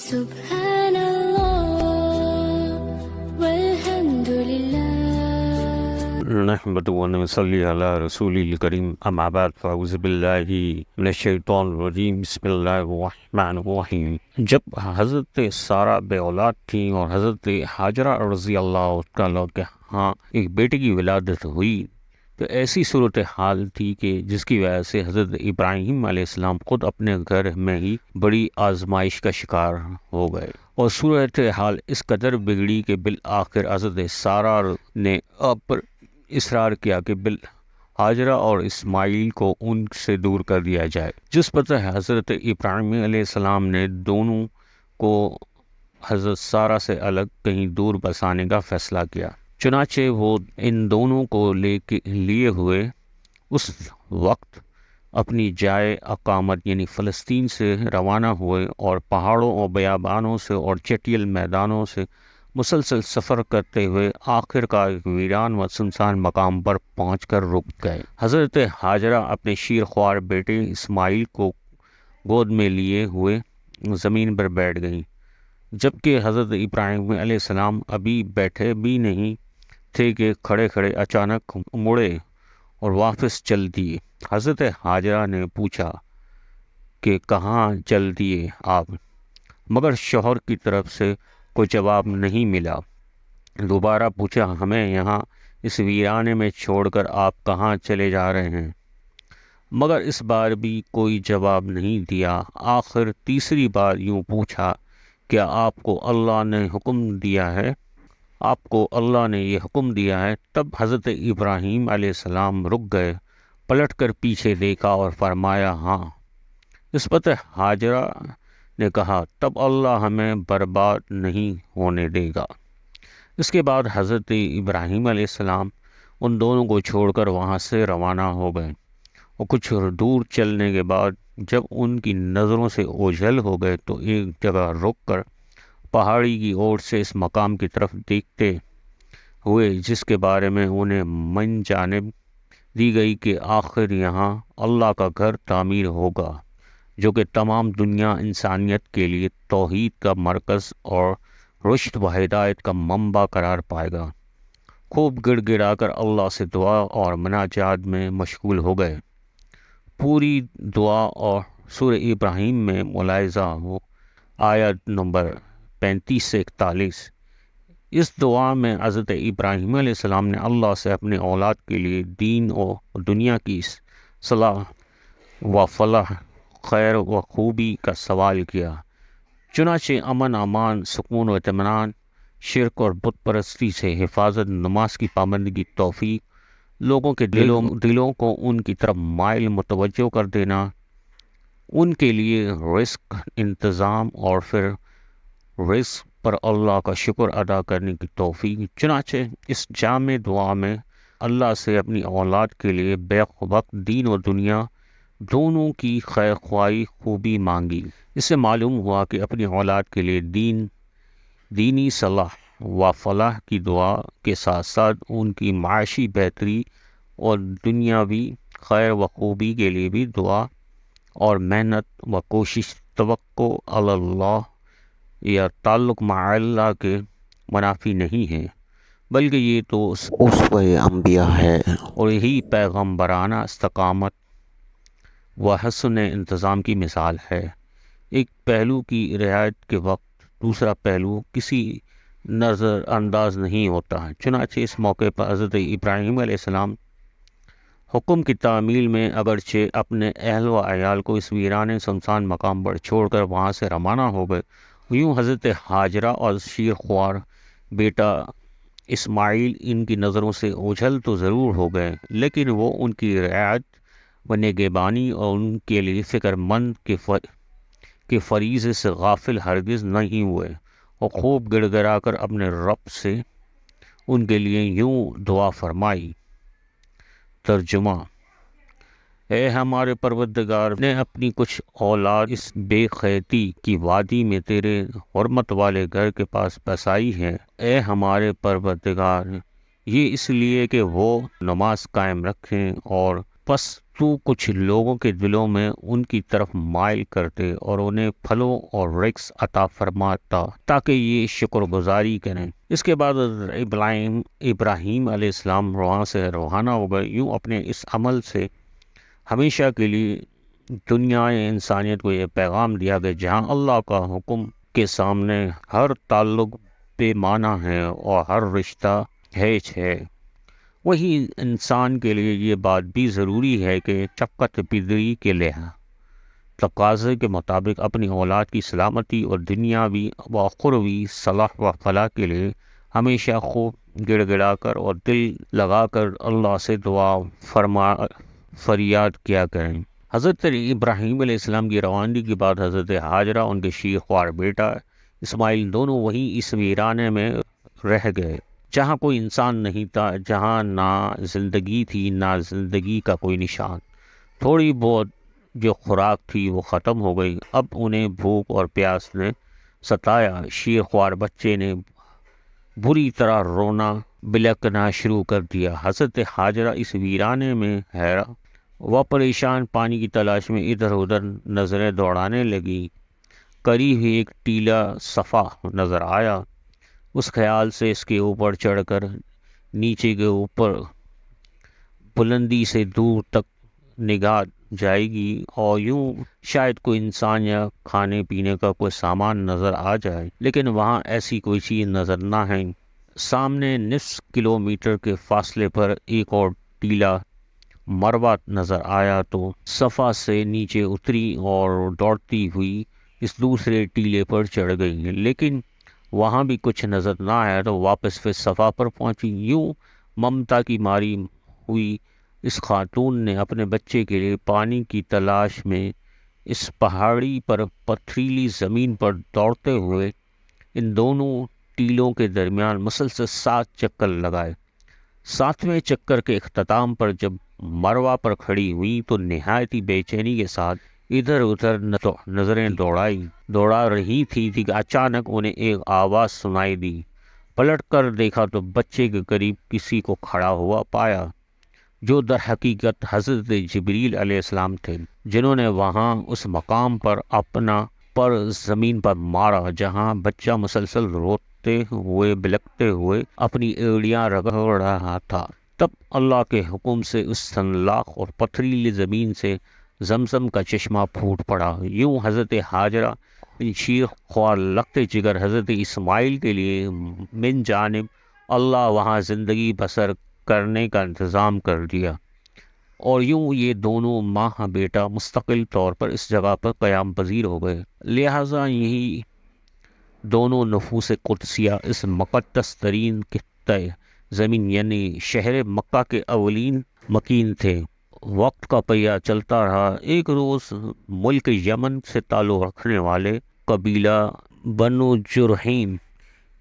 سبحان اللہ والحمد للہ نحمد و نصلی علی رسول الکریم اما بعد فاعوذ باللہ من الشیطان الرجیم بسم اللہ الرحمن الرحیم۔ جب حضرت سارہ بے اولاد تھیں اور حضرت ہاجرہ رضی اللہ تعالیٰ کے ہاں ایک بیٹے کی ولادت ہوئی تو ایسی صورتحال تھی کہ جس کی وجہ سے حضرت ابراہیم علیہ السلام خود اپنے گھر میں ہی بڑی آزمائش کا شکار ہو گئے، اور صورتحال اس قدر بگڑی کہ بالآخر حضرت سارہ نے آپ پر اصرار کیا کہ ہاجرہ اور اسماعیل کو ان سے دور کر دیا جائے، جس پر حضرت ابراہیم علیہ السلام نے دونوں کو حضرت سارہ سے الگ کہیں دور بسانے کا فیصلہ کیا۔ چنانچہ وہ ان دونوں کو لیے ہوئے اس وقت اپنی جائے اقامت یعنی فلسطین سے روانہ ہوئے، اور پہاڑوں اور بیابانوں سے اور چٹیل میدانوں سے مسلسل سفر کرتے ہوئے آخر کا ایک ویران و سنسان مقام پر پہنچ کر رک گئے۔ حضرت ہاجرہ اپنے شیرخوار بیٹے اسماعیل کو گود میں لیے ہوئے زمین پر بیٹھ گئیں، جبکہ حضرت ابراہیم علیہ السلام ابھی بیٹھے بھی نہیں تھے کہ کھڑے کھڑے اچانک مڑے اور واپس چل دیے۔ حضرت ہاجرہ نے پوچھا کہ کہاں چل دیے آپ، مگر شوہر کی طرف سے کوئی جواب نہیں ملا۔ دوبارہ پوچھا، ہمیں یہاں اس ویرانے میں چھوڑ کر آپ کہاں چلے جا رہے ہیں، مگر اس بار بھی کوئی جواب نہیں دیا۔ آخر تیسری بار یوں پوچھا، کیا آپ کو اللہ نے حکم دیا ہے؟ آپ کو اللہ نے یہ حکم دیا ہے؟ تب حضرت ابراہیم علیہ السلام رک گئے، پلٹ کر پیچھے دیکھا اور فرمایا، ہاں۔ اس پر ہاجرہ نے کہا، تب اللہ ہمیں برباد نہیں ہونے دے گا۔ اس کے بعد حضرت ابراہیم علیہ السلام ان دونوں کو چھوڑ کر وہاں سے روانہ ہو گئے، اور کچھ دور چلنے کے بعد جب ان کی نظروں سے اوجھل ہو گئے تو ایک جگہ رک کر پہاڑی کی اور سے اس مقام کی طرف دیکھتے ہوئے جس کے بارے میں انہیں من جانب دی گئی کہ آخر یہاں اللہ کا گھر تعمیر ہوگا، جو کہ تمام دنیا انسانیت کے لیے توحید کا مرکز اور رشد و ہدایت کا منبع قرار پائے گا، خوب گڑ گڑا کر اللہ سے دعا اور مناجات میں مشغول ہو گئے۔ پوری دعا اور سورہ ابراہیم میں ملاحظہ ہو آیت نمبر 35 سے 41۔ اس دعا میں حضرت ابراہیم علیہ السلام نے اللہ سے اپنے اولاد کے لیے دین و دنیا کی صلاح و فلاح، خیر و خوبی کا سوال کیا۔ چنانچہ امن، امان، سکون و اطمینان، شرک اور بت پرستی سے حفاظت، نماز کی پابندی کی توفیق، لوگوں کے دلوں کو ان کی طرف مائل متوجہ کر دینا، ان کے لیے رزق انتظام، اور پھر رزق پر اللہ کا شکر ادا کرنے کی توفیق۔ چنانچہ اس جامع دعا میں اللہ سے اپنی اولاد کے لیے بیک وقت دین و دنیا دونوں کی خیر خواہی خوبی مانگی۔ اس سے معلوم ہوا کہ اپنی اولاد کے لیے دینی صلاح و فلاح کی دعا کے ساتھ ساتھ ان کی معاشی بہتری اور دنیاوی خیر و خوبی کے لیے بھی دعا اور محنت و کوشش، توکل علی اللہ یا تعلق مع اللہ کے منافی نہیں ہے، بلکہ یہ تو اسوہ انبیاء ہے، اور یہی پیغمبرانہ استقامت و حسن انتظام کی مثال ہے۔ ایک پہلو کی رعایت کے وقت دوسرا پہلو کسی نظر انداز نہیں ہوتا۔ چنانچہ اس موقع پر حضرت ابراہیم علیہ السلام حکم کی تعمیل میں اگرچہ اپنے اہل و عیال کو اس ویرانے سنسان مقام پر چھوڑ کر وہاں سے روانہ ہو گئے، یوں حضرت ہاجرہ اور شیرخوار بیٹا اسماعیل ان کی نظروں سے اوجھل تو ضرور ہو گئے، لیکن وہ ان کی رعایت و نگہبانی اور ان کے لیے فکر مند کے فریضے سے غافل ہرگز نہیں ہوئے، اور خوب گڑ گڑا کر اپنے رب سے ان کے لیے یوں دعا فرمائی۔ ترجمہ: اے ہمارے پروردگار، نے اپنی کچھ اولاد اس بے خیتی کی وادی میں تیرے حرمت والے گھر کے پاس بسائی ہے۔ اے ہمارے پروردگار، یہ اس لیے کہ وہ نماز قائم رکھیں، اور پس تو کچھ لوگوں کے دلوں میں ان کی طرف مائل کرتے اور انہیں پھلوں اور رزق عطا فرماتا تاکہ یہ شکر گزاری کریں۔ اس کے بعد حضرت ابراہیم علیہ السلام وہاں سے روانہ ہو گئے۔ یوں اپنے اس عمل سے ہمیشہ کے لیے دنیا انسانیت کو یہ پیغام دیا کہ جہاں اللہ کا حکم کے سامنے ہر تعلق بے معنی ہے اور ہر رشتہ ہیچ ہے، وہی انسان کے لیے یہ بات بھی ضروری ہے کہ چکت پدری کے لحاظ تقاضے کے مطابق اپنی اولاد کی سلامتی اور دنیاوی و اخروی صلاح و فلاح کے لیے ہمیشہ خوب گڑ گڑا کر اور دل لگا کر اللہ سے دعا فریاد کیا کریں۔ حضرت ابراہیم علیہ السلام کی روانگی کے بعد حضرت ہاجرہ، ان کے شیخ خوار بیٹا اسماعیل دونوں وہیں اس ویرانے میں رہ گئے جہاں کوئی انسان نہیں تھا، جہاں نہ زندگی تھی نہ زندگی کا کوئی نشان۔ تھوڑی بہت جو خوراک تھی وہ ختم ہو گئی۔ اب انہیں بھوک اور پیاس نے ستایا۔ شیر خوار بچے نے بری طرح رونا بلکنا شروع کر دیا۔ حضرت ہاجرہ اس ویرانے میں حیران و پریشان پانی کی تلاش میں ادھر ادھر نظریں دوڑانے لگی۔ قریب ہی ایک ٹیلا صفا نظر آیا۔ اس خیال سے اس کے اوپر چڑھ کر نیچے کے اوپر بلندی سے دور تک نگاہ جائے گی اور یوں شاید کوئی انسان یا کھانے پینے کا کوئی سامان نظر آ جائے، لیکن وہاں ایسی کوئی چیز نظر نہ ہے۔ سامنے نصف کلومیٹر کے فاصلے پر ایک اور ٹیلا مروہ نظر آیا تو صفا سے نیچے اتری اور دوڑتی ہوئی اس دوسرے ٹیلے پر چڑھ گئی، لیکن وہاں بھی کچھ نظر نہ آیا تو واپس پھر صفا پر پہنچی۔ یوں ممتا کی ماری ہوئی اس خاتون نے اپنے بچے کے لیے پانی کی تلاش میں اس پہاڑی پر پتھریلی زمین پر دوڑتے ہوئے ان دونوں ٹیلوں کے درمیان مسلسل 7 چکر لگائے۔ 7ویں چکر کے اختتام پر جب مروہ پر کھڑی ہوئی تو نہایت ہی بے چینی کے ساتھ ادھر ادھر نظریں دوڑا رہی تھی کہ اچانک انہیں ایک آواز سنائی دی۔ پلٹ کر دیکھا تو بچے کے قریب کسی کو کھڑا ہوا پایا، جو در حقیقت حضرت جبریل علیہ السلام تھے، جنہوں نے وہاں اس مقام پر اپنا پر زمین پر مارا جہاں بچہ مسلسل روتے ہوئے بلکتے ہوئے اپنی ایڑیاں رگڑ رہا تھا۔ تب اللہ کے حکم سے اس سنلاخ اور پتھریلی زمین سے زمزم کا چشمہ پھوٹ پڑا۔ یوں حضرت ہاجرہ شیر خوار لخت جگر حضرت اسماعیل کے لیے من جانب اللہ وہاں زندگی بسر کرنے کا انتظام کر دیا، اور یوں یہ دونوں ماں بیٹا مستقل طور پر اس جگہ پر قیام پذیر ہو گئے۔ لہٰذا یہی دونوں نفوس قدسیہ اس مقدس ترین خطۂ زمین یعنی شہر مکہ کے اولین مکین تھے۔ وقت کا پہیہ چلتا رہا۔ ایک روز ملک یمن سے تعلق رکھنے والے قبیلہ بنو جرہیم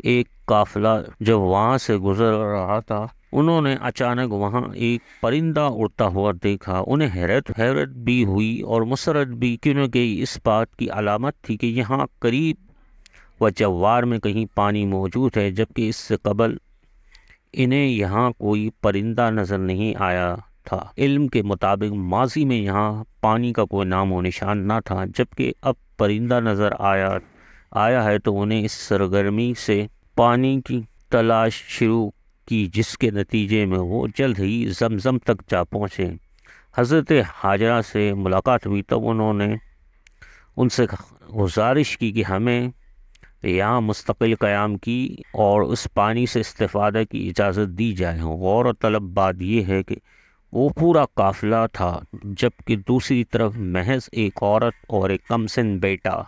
ایک قافلہ جب وہاں سے گزر رہا تھا، انہوں نے اچانک وہاں ایک پرندہ اڑتا ہوا دیکھا۔ انہیں حیرت بھی ہوئی اور مسرت بھی، کیونکہ اس بات کی علامت تھی کہ یہاں قریب و جوار میں کہیں پانی موجود ہے، جبکہ اس سے قبل انہیں یہاں کوئی پرندہ نظر نہیں آیا تھا۔ علم کے مطابق ماضی میں یہاں پانی کا کوئی نام و نشان نہ تھا، جبکہ اب پرندہ نظر آیا ہے تو انہیں اس سرگرمی سے پانی کی تلاش شروع کی، جس کے نتیجے میں وہ جلد ہی زمزم تک جا پہنچے۔ حضرت ہاجرہ سے ملاقات ہوئی تب انہوں نے ان سے گزارش کی کہ ہمیں یہاں مستقل قیام کی اور اس پانی سے استفادہ کی اجازت دی جائے۔ غور و طلب بات یہ ہے کہ وہ پورا قافلہ تھا، جبکہ دوسری طرف محض ایک عورت اور ایک کم سن بیٹا۔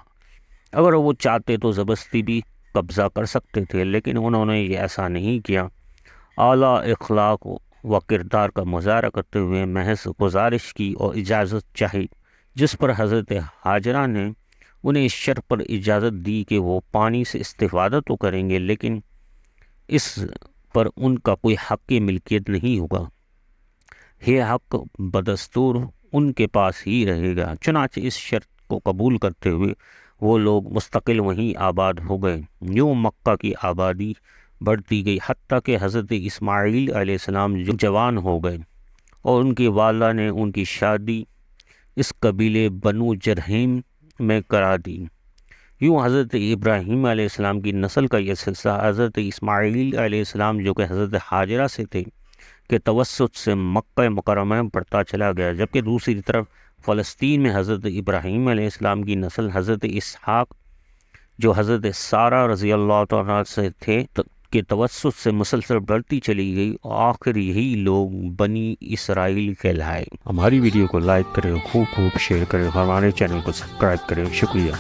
اگر وہ چاہتے تو زبردستی بھی قبضہ کر سکتے تھے، لیکن انہوں نے یہ ایسا نہیں کیا۔ اعلیٰ اخلاق و کردار کا مظاہرہ کرتے ہوئے محض گزارش کی اور اجازت چاہی، جس پر حضرت ہاجرہ نے انہیں اس شرط پر اجازت دی کہ وہ پانی سے استفادہ تو کریں گے، لیکن اس پر ان کا کوئی حق ملکیت نہیں ہوگا۔ یہ حق بدستور ان کے پاس ہی رہے گا۔ چنانچہ اس شرط کو قبول کرتے ہوئے وہ لوگ مستقل وہیں آباد ہو گئے۔ یوں مکہ کی آبادی بڑھتی گئی، حتیٰ کہ حضرت اسماعیل علیہ السلام جوان ہو گئے اور ان کی والدہ نے ان کی شادی اس قبیلے بنو جرہیم میں کرا دی۔ یوں حضرت ابراہیم علیہ السلام کی نسل کا یہ سلسلہ حضرت اسماعیل علیہ السلام جو کہ حضرت ہاجرہ سے تھے کے توسط سے مکہ مکرمہ میں بڑھتا چلا گیا، جبکہ دوسری طرف فلسطین میں حضرت ابراہیم علیہ السلام کی نسل حضرت اسحاق جو حضرت سارہ رضی اللہ تعالیٰ سے تھے کے توسط سے مسلسل بڑھتی چلی گئی، اور آخر یہی لوگ بنی اسرائیل کہلائے۔ ہماری ویڈیو کو لائک کریں، خوب شیئر کریں، ہمارے چینل کو سبسکرائب کریں۔ شکریہ۔